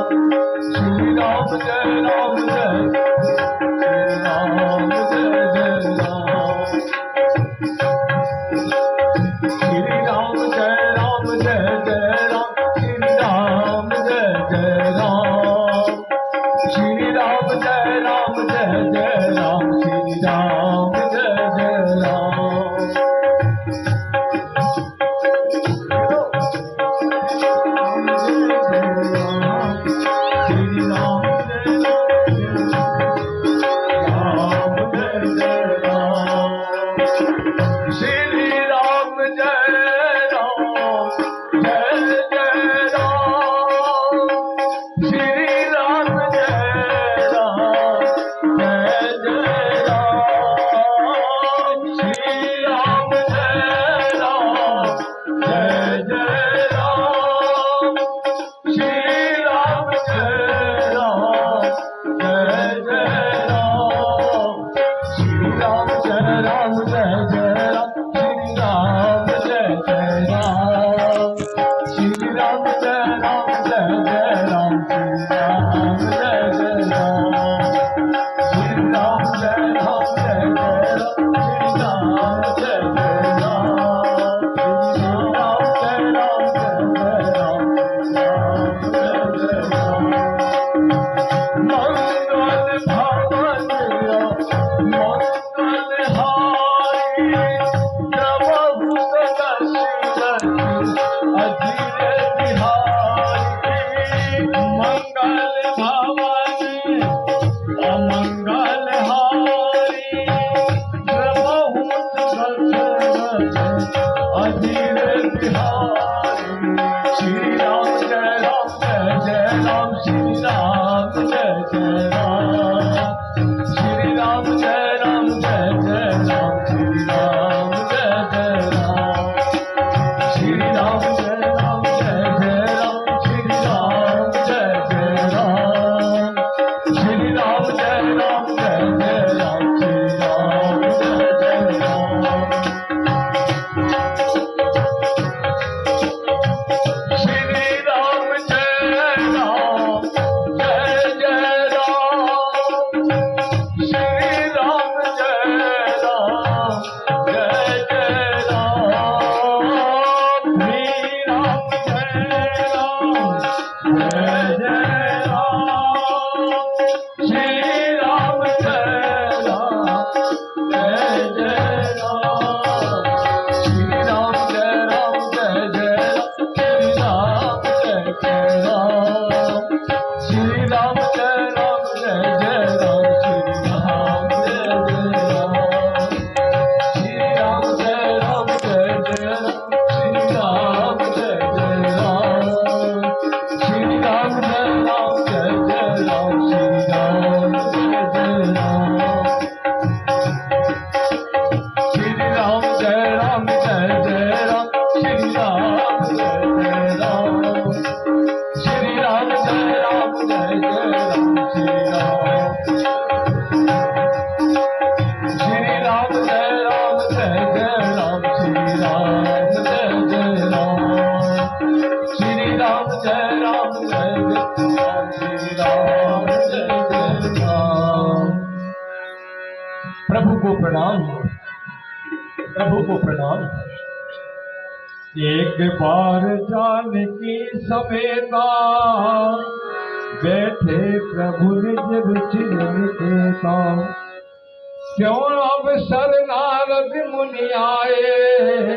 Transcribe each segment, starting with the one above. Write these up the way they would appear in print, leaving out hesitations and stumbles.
श्री राम जय राम जय राम जय जय राम। श्री राम जय राम जय जय राम श्री राम जय जय राम। श्री राम जय राम जय जय राम श्री राम जय जय राम। प्रभु को प्रणाम, प्रभु को प्रणाम। एक बार जानकी समेता बैठे प्रभु निज रुचि निकेता। क्यों अब सर नारद मुनि आए,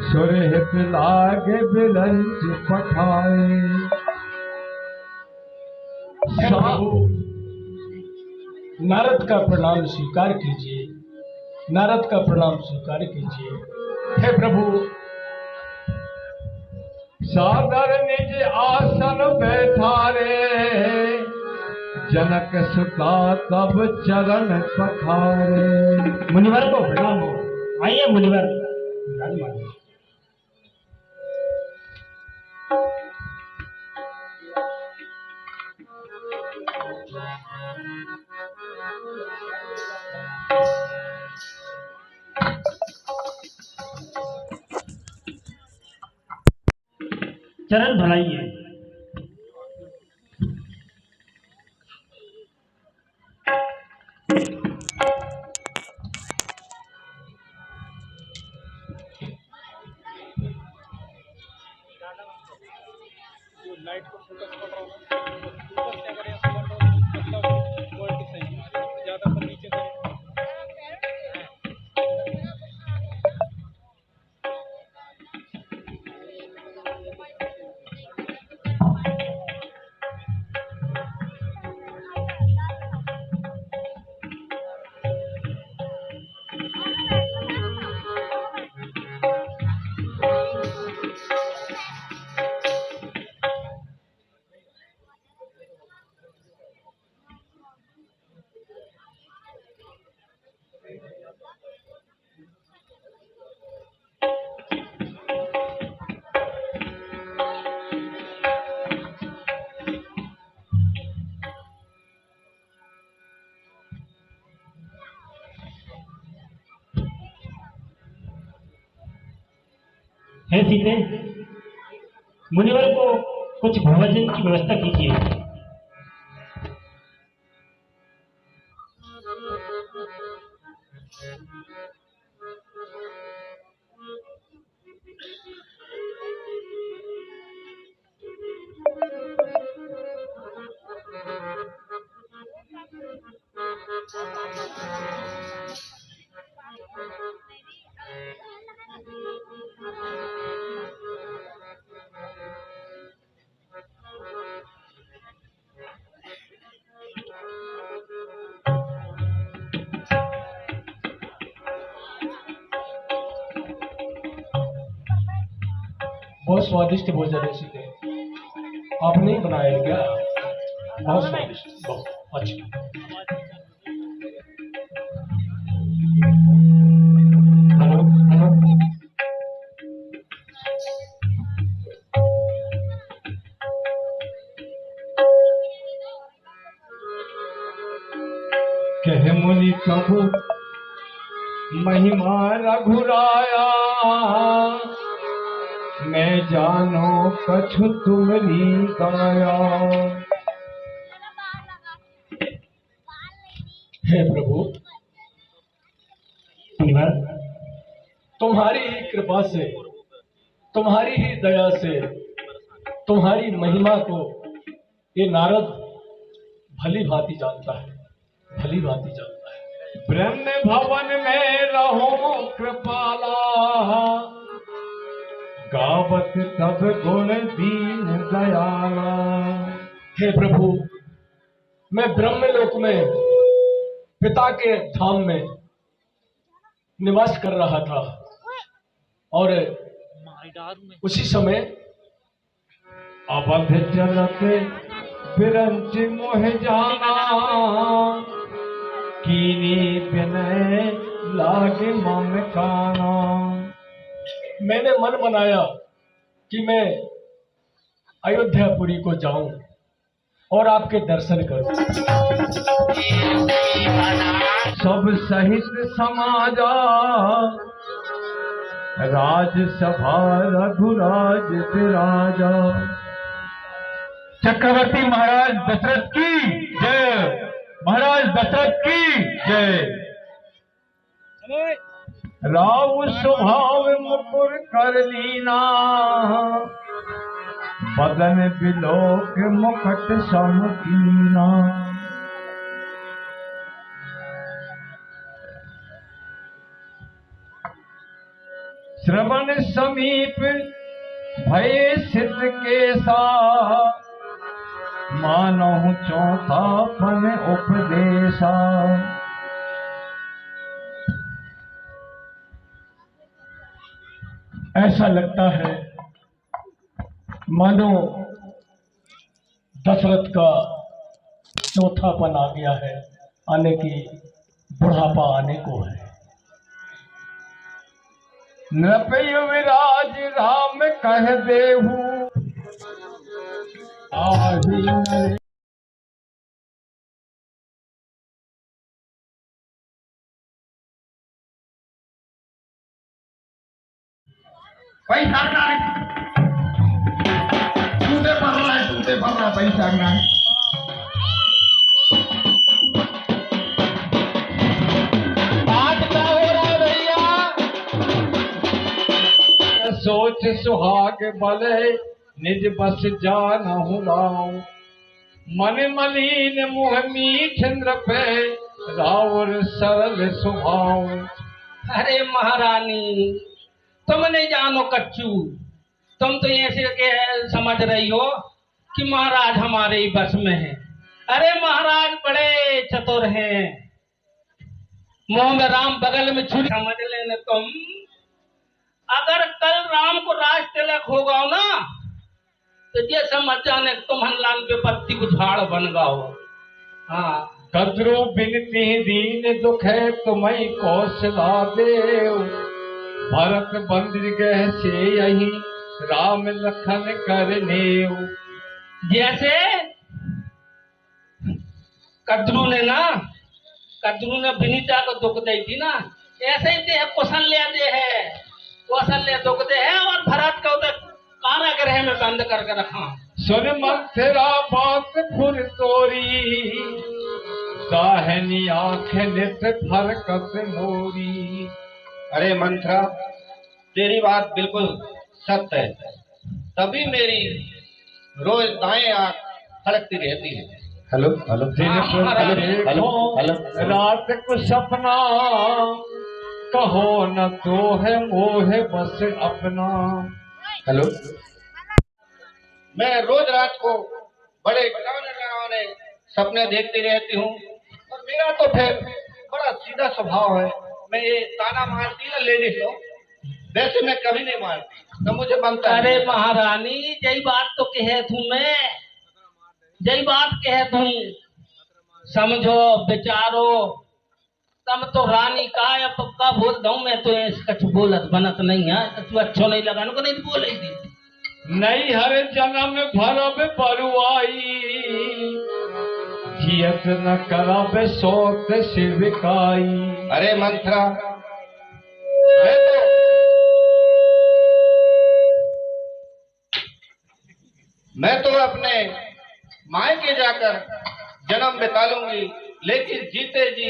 सुरहित लागे बिलंच पठाए। नारद का प्रणाम स्वीकार कीजिए, नारद का प्रणाम स्वीकार कीजिए। हे प्रभु, सादर निज आसन बैठारे, जनक सुता तब चरण पखारे। मुनिवर को प्रणाम हो, आइए मुनिवर विराजमान। चरण भराइए। लाइट को फोकस कर रहा हूँ, ऊपर से अगर ऐसा कर रहा हूँ मतलब क्वालिटी सही आ रही है, ज़्यादा पर नीचे करें। है सीते, मुनिवर को कुछ भोजन की व्यवस्था कीजिए। बहुत स्वादिष्ट भोजन है सीते, आपने ही बनाया है क्या? बहुत स्वादिष्ट, बहुत अच्छा। हेलो हेलो, कह मुनि प्रभु महिमा रघुराया, मैं जानो कछु तुमरी दया। हे प्रभु, मुनिवर, तुम्हारी ही कृपा से, तुम्हारी ही दया से, तुम्हारी महिमा को ये नारद भली भांति जानता है, भली भांति जानता है। ब्रह्म भवन में रहो कृपाला, गावत तब गुण दीन दयाला। हे प्रभु, मैं ब्रह्मलोक में पिता के धाम में निवास कर रहा था और उसी समय अवध चलते बिरंच मोह जाना, कीनी विनय लागे मम काना। मैंने मन बनाया कि मैं अयोध्यापुरी को जाऊं और आपके दर्शन करूं। सब सहित समाजा, राजसभा रघुराज विराजा। चक्रवर्ती महाराज दशरथ की जय, महाराज दशरथ की जय। राव स्वभाव मुकुर कर लीना, बदन बिलोक मुकुट समकीना। श्रवण समीप भय सिद्ध केसा, मानहु चौथा फन उपदेशा। ऐसा लगता है मानो दशरथ का चौथापन आ गया है, आने की बुढ़ापा आने को है। नृपय विराज राम कह देहु, आही नरे। पैसा टूटे पड़ रहा है, टूटे पड़ रहा है पैसा ना। आज क्या हो रहा है भैया? सोच सुहाग बले निज बस जानहु लाऊं। मन मलिन मुह मीठ नृपे राउर सरल स्वभाव। अरे महारानी, तुम नहीं जानो कच्चू, तुम तो ऐसे के समझ रही हो कि महाराज हमारे ही बस में है। अरे महाराज बड़े चतुर हैं, मुंह में राम बगल में छुरी। समझ लेना तुम, अगर कल राम को राज तिलक होगा ना तो ये समझ जाने तुम हनलान पे पत्ती को झाड़ बन गाओ। हाँ, कद्रु बिनती दीन दुख है तुम्हें कौशला देव। भरत बंदिर गह से यही राम लखन करनेव। जैसे कद्रू ने विनीता को दुख दी थी ना, ऐसे ही दे कौशल्या दे है, कौशल्या दुख दे है और भरत को तो कारागृह में बंद करके रखा। सुन मंथरा बात फुर तोरी, दाहिनी आंख नित फरकत मोरी। अरे मंथरा, तेरी बात बिल्कुल सत्य है, तभी मेरी रोज दाएं आंख फड़कती रहती है। हेलो हेलो दिन पर हेलो रात को सपना, कहो न तो है मोह बस अपना। हेलो, मैं रोज रात को बड़े डरावने सपने देखती रहती हूँ और मेरा तो फिर बड़ा सीधा स्वभाव है। मैं ये ताना मारती ना लेडीज लोग, वैसे मैं कभी नहीं मारती, तो मुझे बनता है। अरे महारानी, यही बात तो कहे तू, मैं यही बात कहे तू, समझो विचारो, तब तो रानी का या पक्का बोल दू। मैं तो कछ बोलत बनत नहीं है, कछु अच्छो नहीं लगा को नहीं बोले दी। नहीं हर जन्म भरब बरुआई, जियत न करब सोत शिविकाई। अरे मंथरा, मैं तो अपने मायके जाकर जन्म बिता लूंगी, लेकिन जीते जी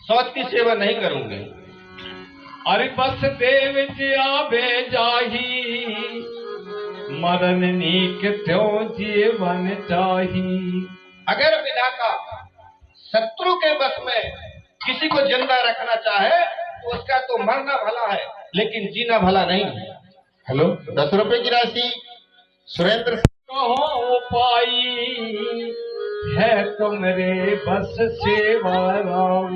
सौत की सेवा नहीं करूंगी। अरे बस देव आवे जाही, मरण नीक त्यों जीवन चाही। अगर विधाता शत्रु के बस में किसी को जिंदा रखना चाहे तो उसका तो मरना भला है, लेकिन जीना भला नहीं। हेलो, 10 रुपए की राशि सुरेंद्र। कहो पाई है तुमरे बस सेवा राऊ।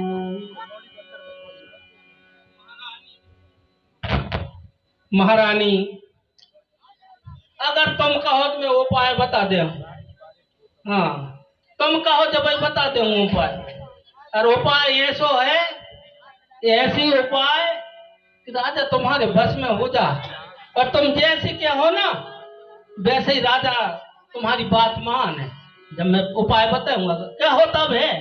महारानी, अगर तुम कहो तो मैं उपाय बता दे। हाँ, तुम कहो जब मैं बता दे उपाय। और उपाय ऐसो है, ऐसी उपाय कि राजा तुम्हारे बस में हो जा, और तुम जैसे क्या हो ना वैसे ही राजा तुम्हारी बात मान है। जब मैं उपाय बताऊंगा क्या हो तब है।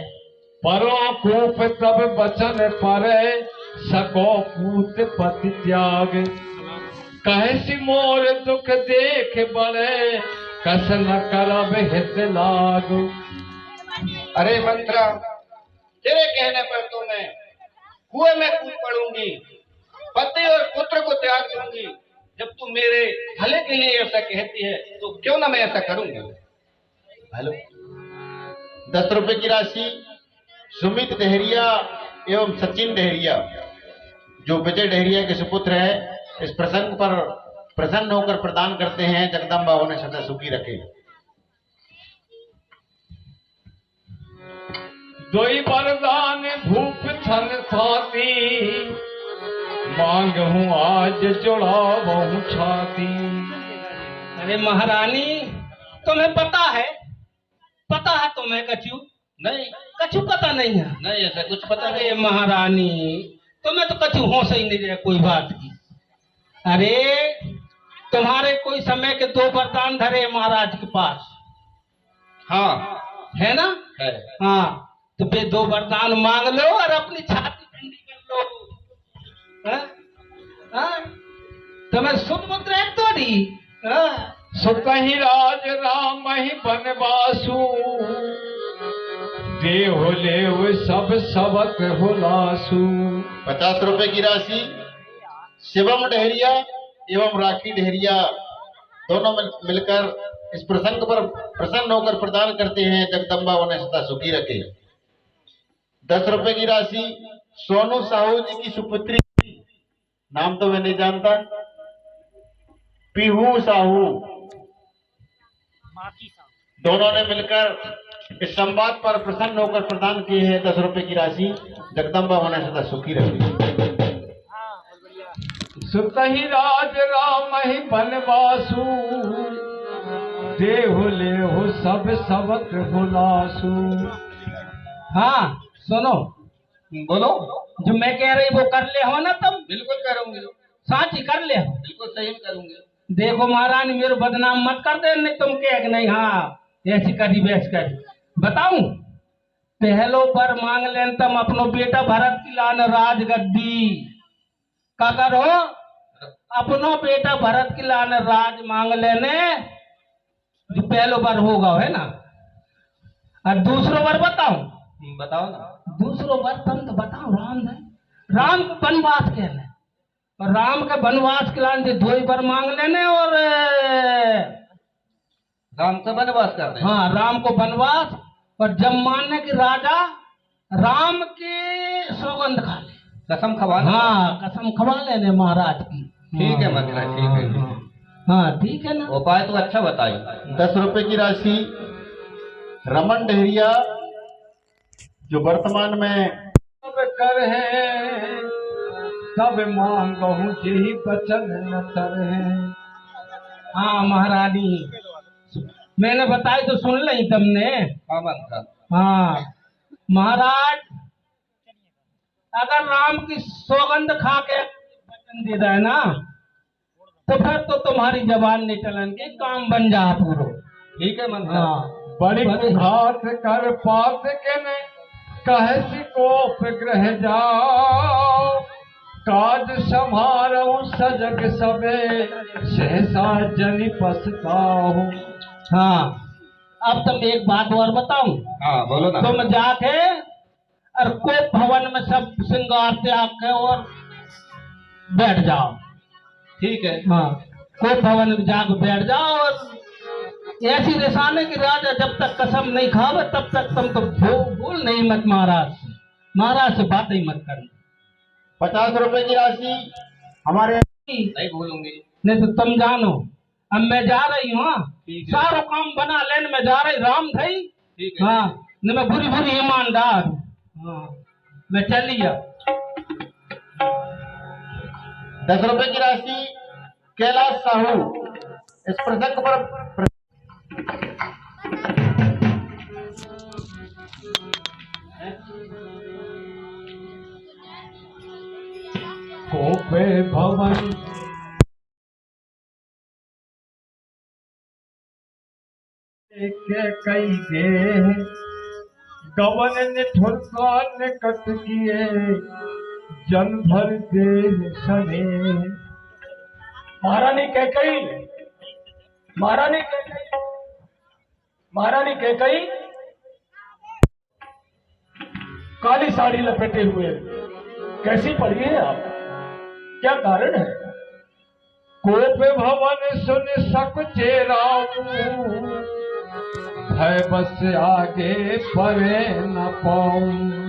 परो कूप तब बचन परे, सको पूत पति त्याग। कहसी मोर दुख देख बड़े, कस न करब हित लाग। अरे मंत्रा, तेरे कहने पर तो मैं कुएं में कूद पड़ूंगी, पति और पुत्र को त्याग दूंगी। जब तू मेरे भले के लिए ऐसा कहती है तो क्यों ना मैं ऐसा करूंगी। हेलो, 10 रुपए की राशि सुमित डहरिया एवं सचिन डहरिया, जो विजय डहरिया के सुपुत्र है, इस प्रसंग पर प्रसन्न होकर प्रदान करते हैं। जगदम्बा उन्हें सदा सुखी रखे। दोई वरदान भूप छन छाती, मांग हूँ आज जुड़ावहूँ छाती। अरे महारानी, तुम्हें पता है तुम्हें कछु नहीं, कछु पता नहीं है। नहीं ऐसा कुछ पता नहीं। अरे महारानी, तुम्हें तो कछु होश ही नहीं रहे कोई बात की। अरे तुम्हारे कोई समय के 2 वरदान धरे महाराज के पास, हाँ है ना? है। हाँ, तो वे 2 वरदान मांग लो और अपनी छाती ठंडी कर लो। हाँ? हाँ? तुम्हें सुध मुद्रा है तोड़ी। हाँ? सुतहि राज राम ही बनवासु, देव लेव सब सबक हुलासु। 50 रुपए की राशि शिवम डहरिया एवं राखी डहरिया, दोनों मिलकर इस प्रसंग पर प्रसन्न होकर प्रदान करते हैं। जगदम्बा उन्हें सदा सुखी रखे। 10 रुपए की राशि सोनू साहू जी की सुपुत्री, नाम तो मैं नहीं जानता, पीहू साहू, दोनों ने मिलकर इस संवाद पर प्रसन्न होकर प्रदान किए हैं 10 रुपए की राशि। जगदम्बा उन्हें सदा सुखी रखे। सुतहि राज राम ही बनवासु, देहु लेहु सब सबक बुलासु। हाँ सुनो, बोलो। जो मैं कह रही वो कर ले हो ना तुम? बिल्कुल करूंगी, साथ ही कर ले हो। बिल्कुल सही करूंगी। देखो महारानी मेरे बदनाम मत कर दे, नहीं तुम कह कि नहीं हाँ ऐसी करी वैस करी। बताऊं, पहलो पर मांग लेन तुम अपनो बेटा भरत की लान राजगद्दी का करो, अपनो बेटा भरत की लान राज मांग लेने, जो पहलो बार होगा है ना। और दूसरो बार बताऊं? बताओ ना। दूसरो बार तुम तो बताओ, राम है, राम को वनवास कहने, और राम के वनवास के लान दो ही बार मांग लेने, और राम से वनवास करने। हाँ राम को वनवास, और जब मानने की राजा राम की सौगंध खा ले, कसम खवाना। हाँ कसम खवा लेने महाराज की। ठीक है मंत्रा, ठीक है। हाँ ठीक है ना। उपाय तो अच्छा बताइए। 10 रुपए की राशि रमन डहरिया, जो वर्तमान में सब कर है सब मांगहु जेहि बचन न तरहे। हाँ महारानी, मैंने बताई तो सुन ली तुमने। हाँ मंत्रा। हाँ महाराज, अगर राम की सौगंध खा के वचन दे रहा है ना, तो फिर तो तुम्हारी जबान नहीं चलेंगे, काम बन जा पूरो। ठीक है मंत्रा। हाँ बड़ी घात कर पात के ने कहे सिकोप ग्रह जाओ, काज संभारो सजग सबे सहसा जनि पछताओ। हाँ, अब तुम एक बात और बताऊं। हाँ बोलो ना। तुम जाके और कोप भवन में सब श्रृंगार त्याग के और बैठ जाओ। ठीक है। हाँ, कोप भवन में जाकर बैठ जाओ, और ऐसी रिसाने की राजा जब तक कसम नहीं खावे तब तक तुम तो भूल नहीं मत महाराज से, महाराज से बात ही मत करना। 50 रुपए की राशि हमारे नहीं भूलूंगी। नहीं तो तुम जानो, अब मैं जा रही हूँ। हाँ, सारो काम बना लेने में जा रही, राम भाई। ठीक है। हाँ, न मैं बुरी बुरी ईमानदार। हाँ, मैं चली अब। 10 रुपए की राशि कैलाश साहू, इस प्रसंग पर कोपे भवन के कई गे गवन निठुर का निकट किए जन भर दे सने। महारानी कैकई, महारानी कैकई, महारानी कैकई काली साड़ी लपेटे हुए कैसी पड़ी है आप, क्या कारण है? कोप भवन सुन सक चेराऊ, है बस आगे परे न पाऊं।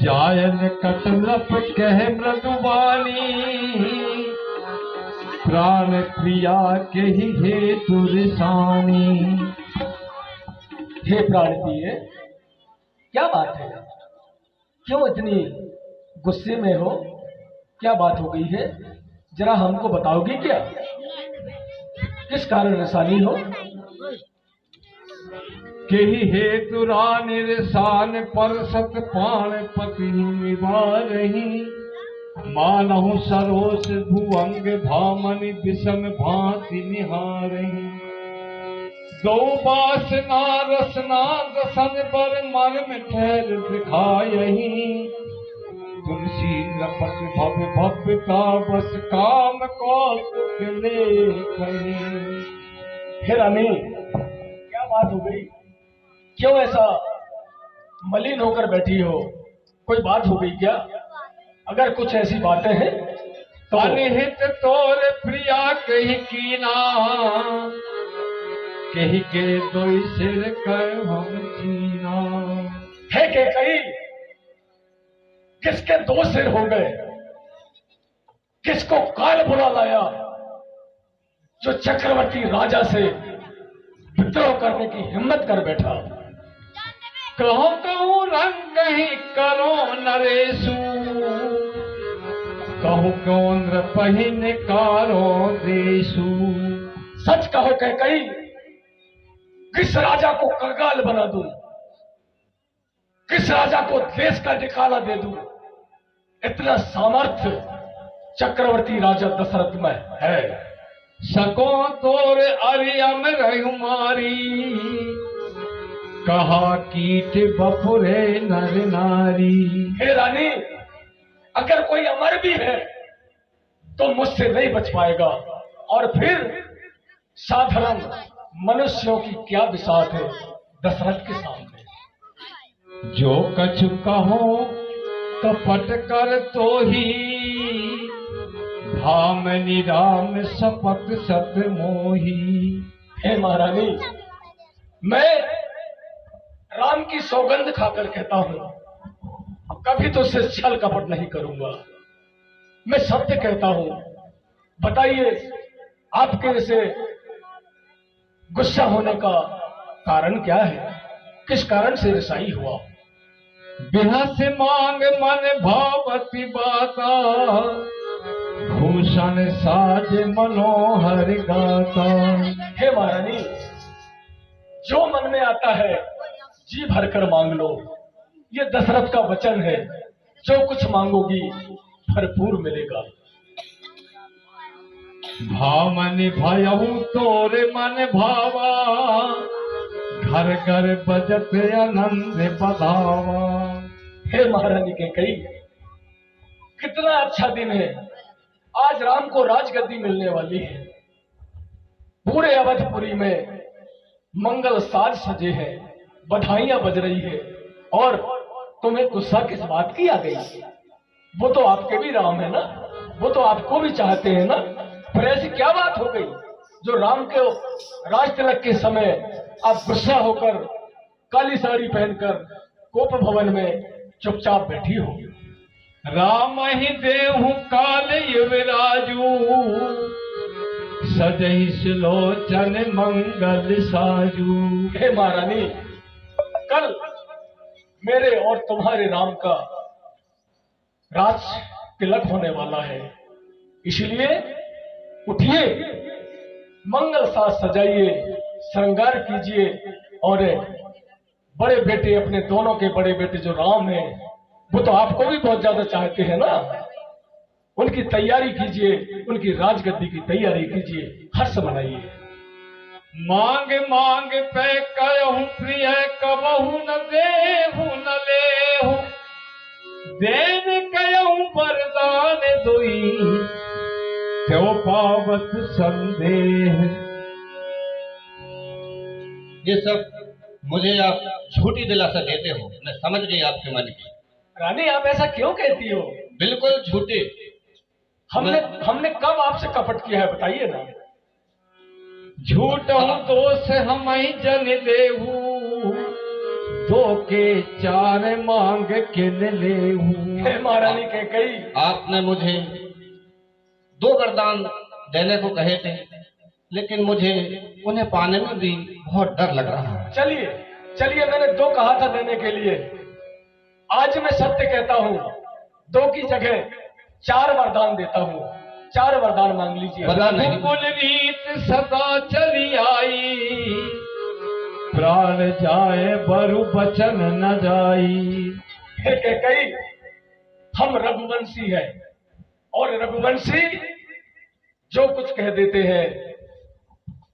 जायन कटलप कह मृदुबानी, प्राण प्रिया के ही हेतु रिसानी। हे प्राण प्रिय, क्या बात है? क्यों इतनी गुस्से में हो? क्या बात हो गई है? जरा हमको बताओगी क्या? किस कारण रिसानी हो? के ही हेतु रानी रिसान पर सत पाण पति निवारही, मानहु सरोस भुअंग भामनि विषम भांति निहारही। दो बासना रसना रसन पर मर्म ठहर दिखायही, तुलसी लपट भव्य भव्य का बस काम कौतुक ले कहीं। हे रानी, क्या बात हो गई? क्यों ऐसा मलिन होकर बैठी हो? कोई बात हो गई क्या? अगर कुछ ऐसी बातें हैं तो अनिहित तोर प्रिया कही कीना, कही के दो सिर कर हम जीना। है कि कई किसके 2 सिर हो गए, किसको काल बुला लाया जो चक्रवर्ती राजा से विद्रोह करने की हिम्मत कर बैठा। कहो कहूँ रंग ही करो नरेशु, कहूँ क्यों नृपहि निकारो देशु। सच कहो कह कई किस राजा को कंगाल बना दूं, किस राजा को देश का निकाला दे दूं, इतना सामर्थ्य चक्रवर्ती राजा दशरथ में है। सको तोर अरियम रहुमारी, कहा कीट बपुरे नर नारी। हे रानी, अगर कोई अमर भी है तो मुझसे नहीं बच पाएगा, और फिर साधारण मनुष्यों की क्या बिसात है दशरथ के सामने। जो कछु कहो कपट कर तो ही, भामनी राम सपत सत मोही। हे महारानी, मैं राम की सौगंध खाकर कहता हूं कभी तो उससे छल कपट नहीं करूंगा। मैं सत्य कहता हूं। बताइए आपके से गुस्सा होने का कारण क्या है, किस कारण से रिसाई हुआ? बिहस मांग मन भावती बाता, भूषण साज मनोहर गाता। हे महारानी, जो मन में आता है जी भरकर मांग लो, ये दशरथ का वचन है। जो कुछ मांगोगी भरपूर मिलेगा। भामन भयहु तोरे मन भावा, घर घर बजत आनंद बधावा। हे महारानी कैकेयी, कितना अच्छा दिन है। आज राम को राजगद्दी मिलने वाली है। पूरे अवधपुरी में मंगल साज सजे हैं, बधाइयां बज रही है, और तुम्हें गुस्सा किस बात की आ गई? वो तो आपके भी राम है ना, वो तो आपको भी चाहते हैं ना। पर ऐसी क्या बात हो गई जो राम के राज तिलक के समय आप गुस्सा होकर काली साड़ी पहनकर कोप भवन में चुपचाप बैठी हो? राम ही देहु काल युवराजू, सजहि सुलोचन मंगल साजू। हे महारानी, कल मेरे और तुम्हारे राम का राज तिलक होने वाला है, इसलिए उठिए, मंगल साज सजाइए, श्रृंगार कीजिए, और बड़े बेटे, अपने दोनों के बड़े बेटे जो राम हैं, वो तो आपको भी बहुत ज्यादा चाहते हैं ना। उनकी तैयारी कीजिए, उनकी राजगद्दी की तैयारी कीजिए, हर्ष मनाइए। मांग मांग पे कहूँ प्रिय, कबहू न देहु न लेहु, देन कहूँ वरदान दुई, क्यों पावत संदेह। ये सब मुझे आप झूठी दिलासा देते हो, मैं समझ गई आपके मन की। रानी, आप ऐसा क्यों कहती हो? बिल्कुल झूठे। हमने कब आपसे कपट किया है, बताइए ना। झूठ दोष हम जन देहू, दो के चार मांग किन लेहू। हे महारानी कैकेयी, आपने मुझे 2 वरदान देने को कहे थे, लेकिन मुझे उन्हें पाने में भी बहुत डर लग रहा है। चलिए चलिए, मैंने 2 कहा था देने के लिए, आज मैं सत्य कहता हूँ, 2 की जगह 4 वरदान देता हूँ। 4 वरदान मांग लीजिए। कुल रीत सदा चली आई, प्राण जाए बरु बचन न जाई। हे कैकेयी, हम रघुवंशी हैं, और रघुवंशी जो कुछ कह देते हैं,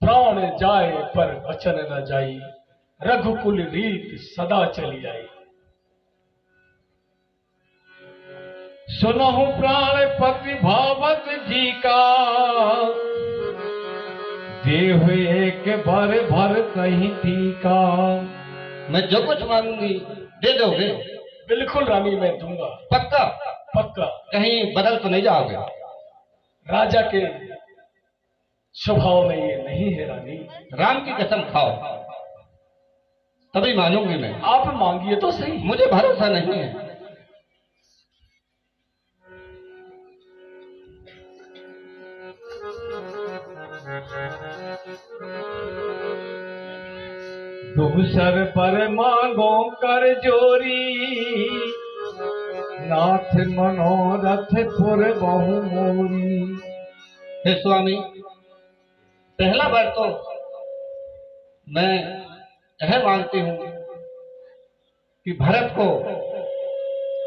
प्राण जाए पर वचन न जाई, रघुकुल रीत सदा चली आई। सुनहु प्राण पति भावत जी का, देह एक भर भर कहीं टीका। मैं जो कुछ मांगूंगी दे दोगे? बिल्कुल रानी, मैं दूंगा। पक्का? पक्का। कहीं बदल तो नहीं जाओगे? राजा के स्वभाव में ये नहीं है रानी। राम की कसम खाओ, तभी मानूंगी मैं। आप मांगिए तो सही। मुझे भरोसा नहीं है। दूसर पर मांगो कर जोरी, नाथ मनोरथ पुर बहु मोरी। हे स्वामी, पहला बार तो मैं यह मांगती हूँ कि भरत को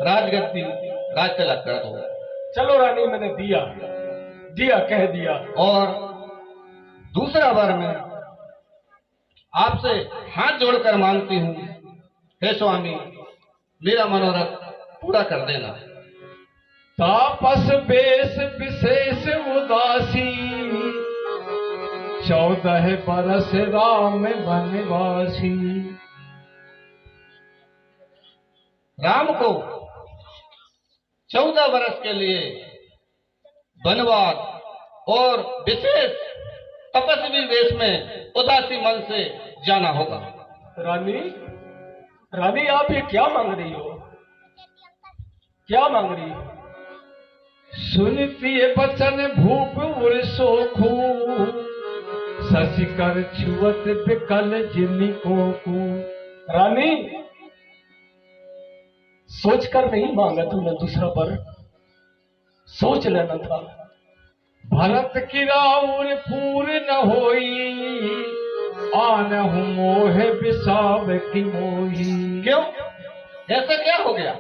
राजगद्दी राज तिलक कर दो। चलो रानी, मैंने दिया कह दिया। और दूसरा बार मैं आपसे हाथ जोड़कर मांगती हूँ, हे स्वामी, मेरा मनोरथ पूरा कर देना। तापस बेश विशेष उदासी, 14 बरस राम वनवासी। राम को 14 वर्ष के लिए वनवास और विशेष तपस्वी वेश में उदासी मन से जाना होगा। रानी आप ये क्या मांग रही हो? क्या मांग रही हो? सुनती बचन भूप उर सोखू, शशि कर छुअत बिकल जिनी को। रानी, सोच कर नहीं मांगा तुमने दूसरा पर, सोच लेना था। भरत की राउर पूर न होई, आनहु मोह विषाव की मोही। क्यों? ऐसा क्या हो गया?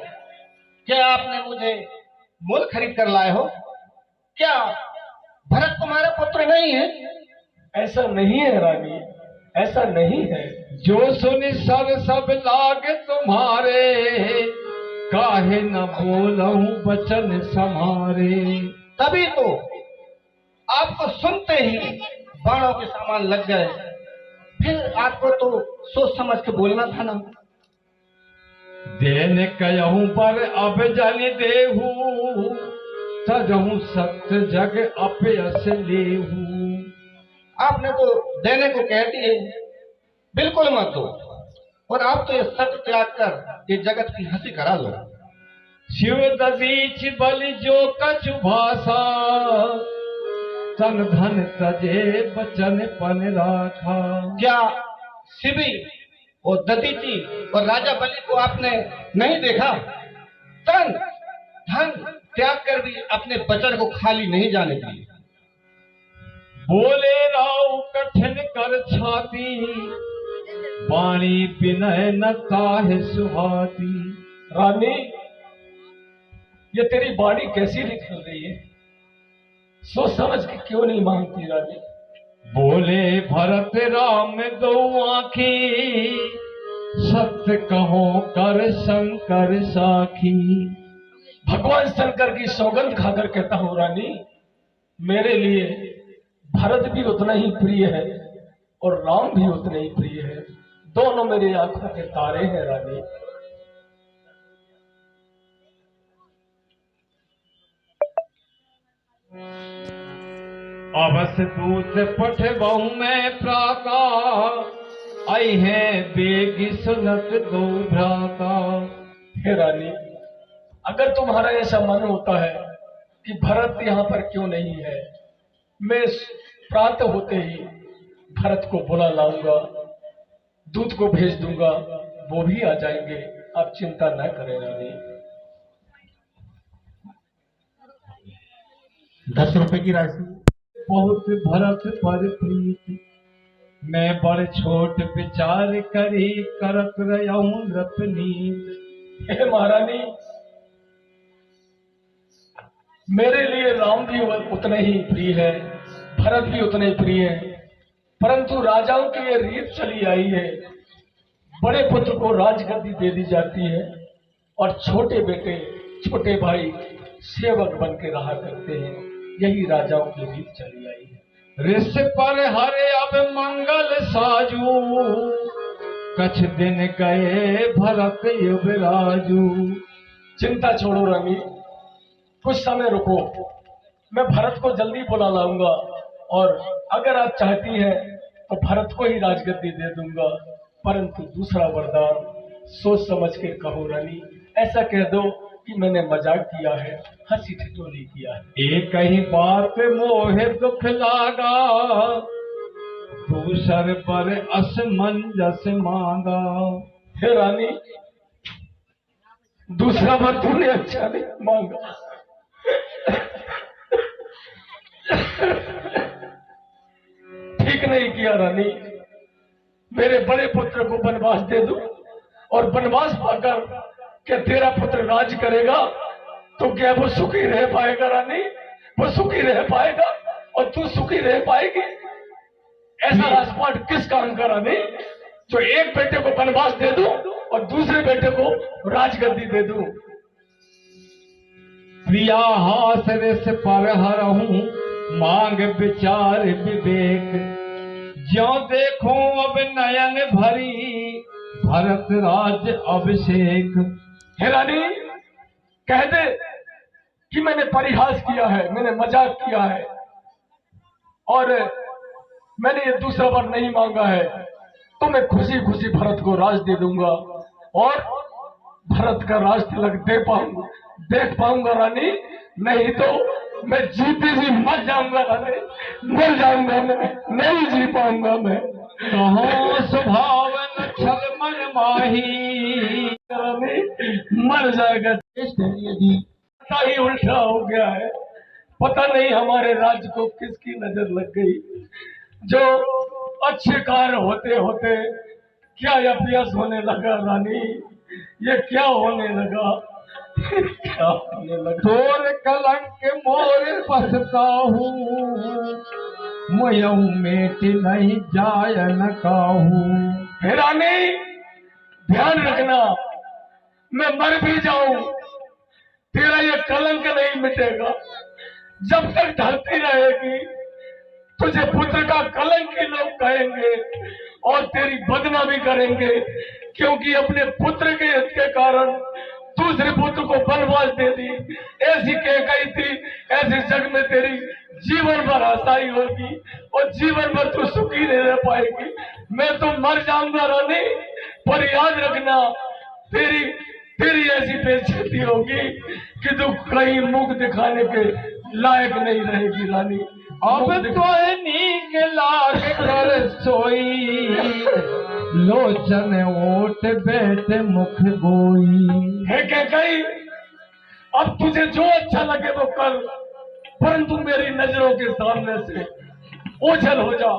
क्या आपने मुझे मूल खरीद कर लाए हो? क्या भरत तुम्हारा पुत्र नहीं है? ऐसा नहीं है रानी, ऐसा नहीं है। जो सुनि सर सब लागे तुम्हारे, काहे न बोलऊं बचन समारे। तभी तो आपको सुनते ही बाणों के सामान लग गए। फिर आपको तो सोच समझ के बोलना था ना। देने कहूं पर अब जानी देहू, सजहूं सत्य जग अपयस लेहू। आपने तो देने को कह दिए, बिल्कुल मत दो। और आप तो ये सत्य त्याग कर ये जगत की हंसी करा लो। शिव ददीच बलि जो कछु भाषा, तन धन तजे बचन पन राखा। क्या शिवी और ददीची और राजा बलि को आपने नहीं देखा? तन धन त्याग कर भी अपने वचन को खाली नहीं जाने दिए। बोले राव कठिन कर छाती, वाणी विनय न काहे सुहाती। रानी, ये तेरी वाणी कैसी निकल रही है? सोच समझ के क्यों नहीं मांगती रानी? बोले भरत राम दो आँखी, सत्य कहो कर शंकर साखी। भगवान शंकर की सौगंध खाकर कहता हूँ रानी, मेरे लिए भरत भी उतना ही प्रिय है और राम भी उतने ही प्रिय है। दोनों मेरे आंखों के तारे हैं रानी। अवश्य दूत पठवाऊं मैं प्राता, आई है बेगी सुनत दो भ्राता। हे रानी, अगर तुम्हारा ऐसा मन होता है कि भरत यहाँ पर क्यों नहीं है, मैं प्रातः होते ही भरत को बुला लाऊंगा, दूत को भेज दूंगा, वो भी आ जाएंगे। आप चिंता न करें रानी। 10 रुपए की राशि। बहुत भरत पर प्रीत, मैं बड़ छोट विचार करी, करत रहूं रत नींद। हे महारानी, मेरे लिए राम भी उतने ही प्रिय है, भरत भी उतने ही प्रिय है, परंतु राजाओं की ये रीत चली आई है, बड़े पुत्र को राजगद्दी दे दी जाती है और छोटे बेटे, छोटे भाई सेवक बन के रहा करते हैं। यही राजाओं की रीत चली आई है। ऋष पर हरे अब मंगल साजू, कछ दिन गए भरत युवराजू। चिंता छोड़ो रानी, कुछ समय रुको, मैं भरत को जल्दी बुला लाऊंगा और अगर आप चाहती हैं तो भरत को ही राजगद्दी दे दूंगा। परंतु दूसरा वरदान सोच समझ के कहो रानी, ऐसा कह दो कि मैंने मजाक किया है, हंसी ठिठोली किया है। एक ही बात मोहे दुख लागा, दूसर पर असमंजस मांगा। हे रानी, दूसरा वर तूने अच्छा नहीं मांगा। ठीक नहीं किया रानी। मेरे बड़े पुत्र को वनवास दे दो और वनवास पाकर क्या तेरा पुत्र राज करेगा तो क्या वो सुखी रह पाएगा रानी? वो सुखी रह पाएगा और तू सुखी रह पाएगी? ऐसा राजपाट किस काम का रानी जो एक बेटे को वनवास दे दूं और दूसरे बेटे को राजगद्दी दे दूं? प्रिया हास रस पर हरहूं, मांग विचार विवेक। ज्यों देखूं अब नयन भरी, भरत राज अभिषेक। हे रानी, कह दे कि मैंने परिहास किया है, मैंने मजाक किया है और मैंने ये दूसरा वर नहीं मांगा है, तो मैं खुशी खुशी भरत को राज दे दूंगा और भरत का राज तिलक देख पाऊंगा रानी। नहीं तो मैं जीते जी मर जाऊंगा रानी, मर जाऊंगा मैं, नहीं जी पाऊंगा मैं। कहो स्वभाव न छल मन माही, रानी मर जाएगा। जी पता ही उल्टा हो गया है, पता नहीं हमारे राज्य को किसकी नजर लग गई, जो अच्छे कार्य होते होते क्या अपयश होने लगा रानी। ये क्या होने लगा, क्या होने लगा? तोर कलंक मोर बसता हूँ, मोयऊ मेट नहीं जाय न काहू। हे रानी, ध्यान रखना, मैं मर भी जाऊं तेरा ये कलंक नहीं मिटेगा। जब तक ढलती रहेगी तुझे पुत्र का कलंक ही लोग कहेंगे और तेरी बदनामी करेंगे, क्योंकि अपने पुत्र के हित के कारण दूसरे पुत्र को वनवास दे दी। ऐसी कह गई थी, ऐसे जग में तेरी जीवन भर हंसाई होगी और जीवन भर तू सुखी नहीं रह पाएगी। मैं तो मर जाऊंगा रानी, पर याद रखना तेरी ऐसी बेइज्जती होगी कि तू कहीं मुख दिखाने के लायक नहीं रहेगी रानी। अब तो नीक लाग कर सोई, लोचन ओट बैठ मुख गोई। है क्या कहीं, अब तुझे जो अच्छा लगे वो कर, परंतु मेरी नजरों के सामने से ओझल हो जा,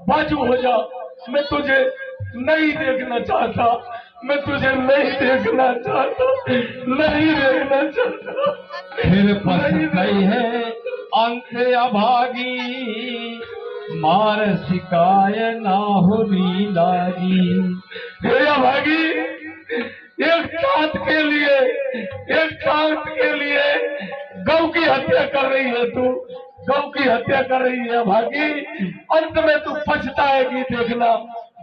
बाजू हो जा। मैं तुझे नहीं देखना चाहता, मैं तुझे नहीं देखना चाहता, नहीं देखना चाहता। फिर पछताई है अंत अभागी, मार शिकाय ना हुई लागी। हे अभागी, एक तात के लिए गौ की हत्या कर रही है तू, गौ की हत्या कर रही है अभागी। अंत में तू पछताएगी, देखना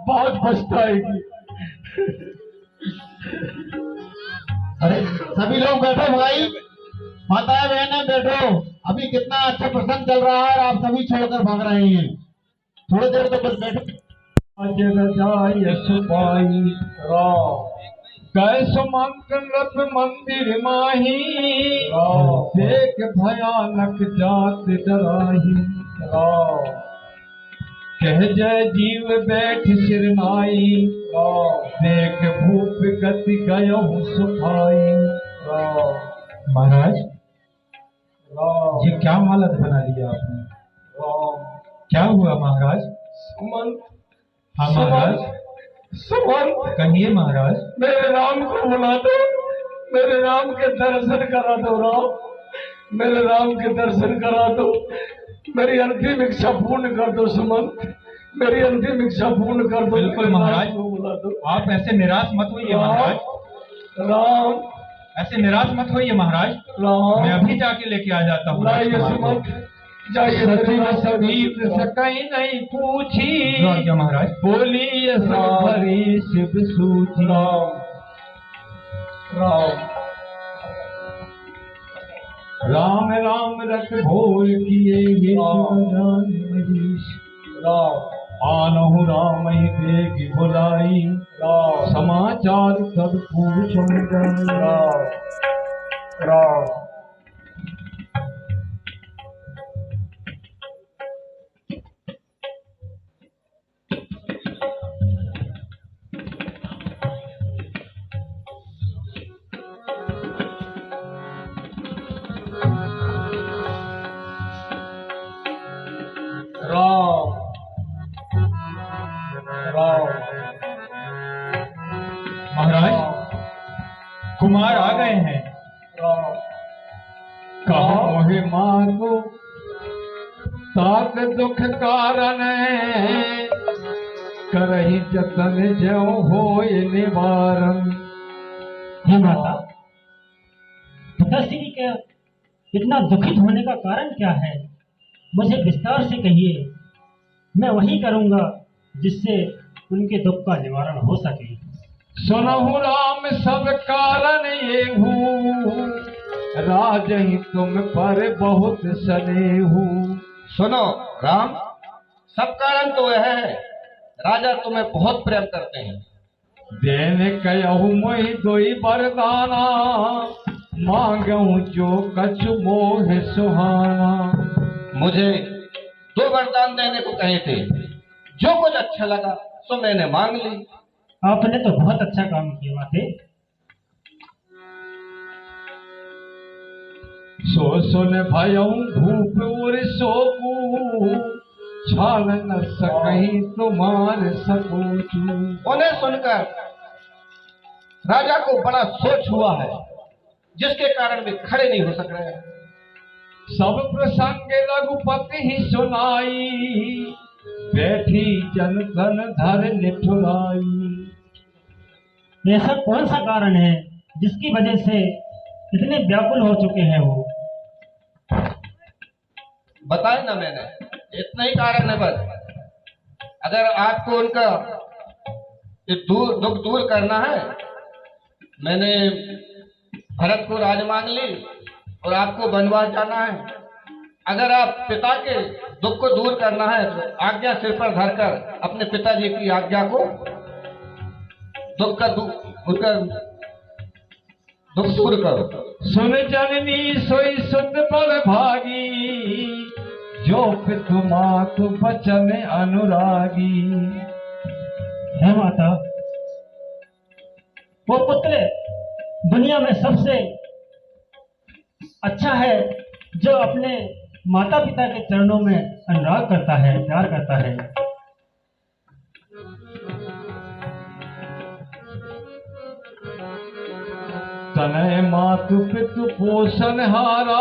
बहुत पछताएगी। अरे सभी लोग बैठो भाई, माताएं बहनें बैठो। अभी कितना अच्छा प्रसंग चल रहा है और आप सभी छोड़कर भाग रहे हैं। थोड़ी देर तो बस बैठो। सुपाई कैसो मंत्रप मंदिर माही, देख भयानक जात डराही। कह जय जीव बैठ सिरनाई, देख भूप गति गयहु सुखाई। महाराज ये क्या मालत बना लिया आपने? क्या हुआ महाराज? सुमंत, हाँ महाराज, सुमंत, कहिए महाराज। मेरे राम को बुला दो, मेरे राम के दर्शन करा दो राम, मेरे राम के दर्शन करा दो, मेरी अंतिम इच्छा पूर्ण कर दो सुमंत, मेरी अंतिम इच्छा पूर्ण कर दो। बिल्कुल महाराज, को बुला दो। आप ऐसे निराश मत होइए महाराज, राम, ऐसे निराश मत होइए महाराज। राम, मैं अभी जाके लेके आ जाता हूँ। लाइए सुमंत, जाइए। सतीर सकई नहीं पूछी, महाराज बोली भरी शिव सूझी। राम, राम, राम राम रट भोर किए ये जान महीश। आनहु राम ही देगी बुलाई, समाचार सब पूछो महाराज, कुमार आ गए हैं। कहा मोहे मारो तात दुख कारण, करही जतन जो होय निवारण। हे माता, पिताश्री का इतना दुखित होने का कारण क्या है? मुझे विस्तार से कहिए, मैं वही करूंगा जिससे उनके दुख का निवारण हो सके। सुनहु राम सब कारण ये हूँ, राज ही तुम पर बहुत सनेहू। सुनो राम, सब कारण तो यह है, राजा तुम्हें बहुत प्रेम करते हैं। देने कहूँ मोहि दोई वरदाना, मांगू जो कछु मोह सुहाना। मुझे 2 वरदान देने को कहे थे, जो कुछ अच्छा लगा सो मैंने मांग ली। आपने तो बहुत अच्छा काम किया माते। सो सुन भयऊ भूप और सोकू, छाल न सकहीं तुम्हार सकोचू। उन्हें सुनकर राजा को बड़ा सोच हुआ है, जिसके कारण वे खड़े नहीं हो सक रहे। सब प्रसंग रघुपति ही सुनाई, बैठी जन धन धर निठुराई। ऐसा कौन सा कारण है जिसकी वजह से इतने व्याकुल हो चुके हैं वो? बताए ना मैंने, इतना ही कारण है बस। अगर आपको उनका ये दुख दूर करना है, मैंने भरत को राज मांग ली और आपको वनवास जाना है। अगर आप पिता के दुख को दूर करना है तो आज्ञा सिर पर धरकर अपने पिताजी की आज्ञा को उनका दुख दूर करो। सुन जननी सोई सुत पर भागी, जो पितु मातु बचन अनुरागी। है माता, वो पुत्र दुनिया में सबसे अच्छा है जो अपने माता पिता के चरणों में अनुराग करता है, प्यार करता है। तनय मातु पितु पोषण हारा,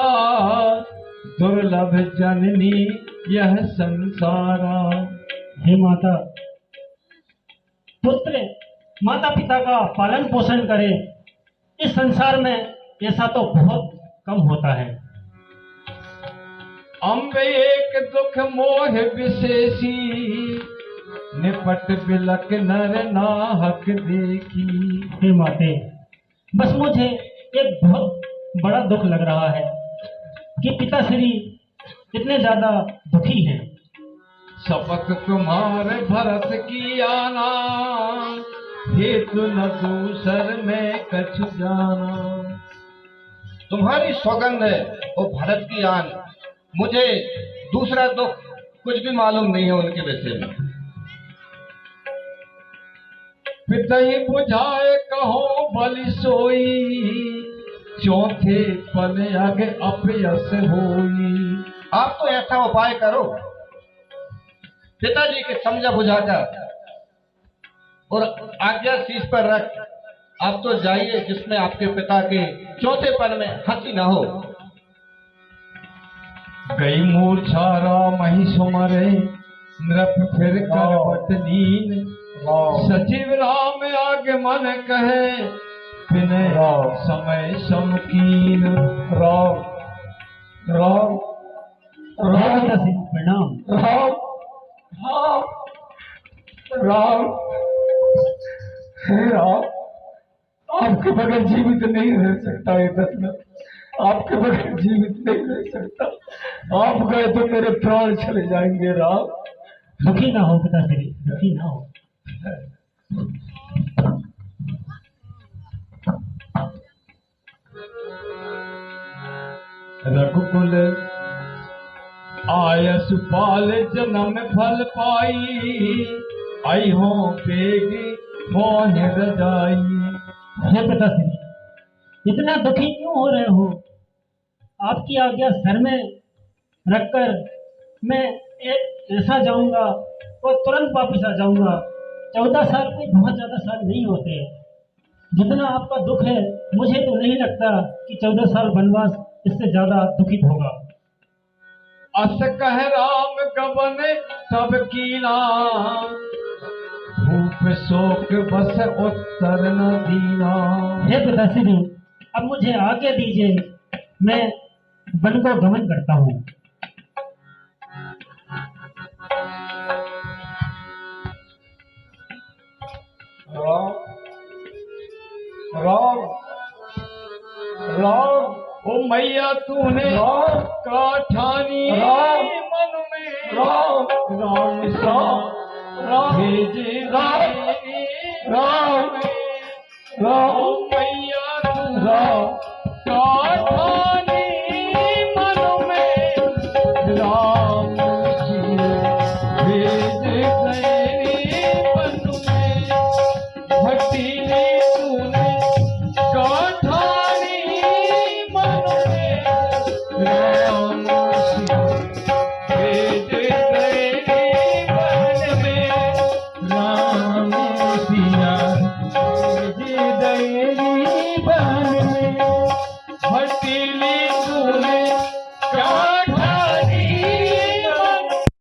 दुर्लभ जननी यह संसारा। हे माता, पुत्र माता पिता का पालन पोषण करे, इस संसार में ऐसा तो बहुत कम होता है। अम्बे एक दुख मोह विशेषी, निपट बिलक नर नाहक देखी। हे माते, बस मुझे एक बहुत बड़ा दुख लग रहा है कि पिताश्री इतने ज्यादा दुखी हैं। शपथ तुम्हारे भरत की आना, हेतु न दूसर में कछु जाना। तुम्हारी सौगंध है वो भरत की आन, मुझे दूसरा दुख कुछ भी मालूम नहीं है उनके विषय में। पितई बुझाए कहो बलि सोई, चौथे पल अग अपयस होई। आप तो ऐसा उपाय करो, पिताजी के समझा बुझाकर और आज्ञा शीश पर रख आप तो जाइए, जिसमें आपके पिता के चौथे पल में हंसी न हो। गई मूर्छा राम ही सुमरे, नृप फिर करवट लीन। सचिव राम आगमन कहे, विनय समय समकीन। राम राम राम प्रणाम। राम राम राम। हे राम, आपके बगैर जीवित नहीं रह सकता है दशरथ, आपके बगैर जीवित नहीं रह सकता। आप गए तो मेरे प्राण चले जाएंगे राम। दुखी ना हो पिताश्री, दुखी ना हो। रघुकुल आयस पाल जन्म फल पाई, आई हो बेगी मोह रजाई। हे पिताश्री, इतना दुखी क्यों हो रहे हो? आपकी आज्ञा सर में रखकर मैं ऐसा जाऊंगा और तुरंत वापिस आ जाऊंगा। 14 साल कोई बहुत ज्यादा साल नहीं होते। जितना आपका दुख है, मुझे तो नहीं लगता कि 14 साल वनवास इससे ज्यादा दुखित होगा। अस कह राम गबन सब कीना, भूप शोक बस उत्तर न दीना। हे पिताश्री, अब मुझे आज्ञा दीजिए, मैं वन को गमन करता हूँ। राम राम राम, ओ मैया तूने का ठानी मन में, राम राम राम भेजे राम राम राम, मैया राम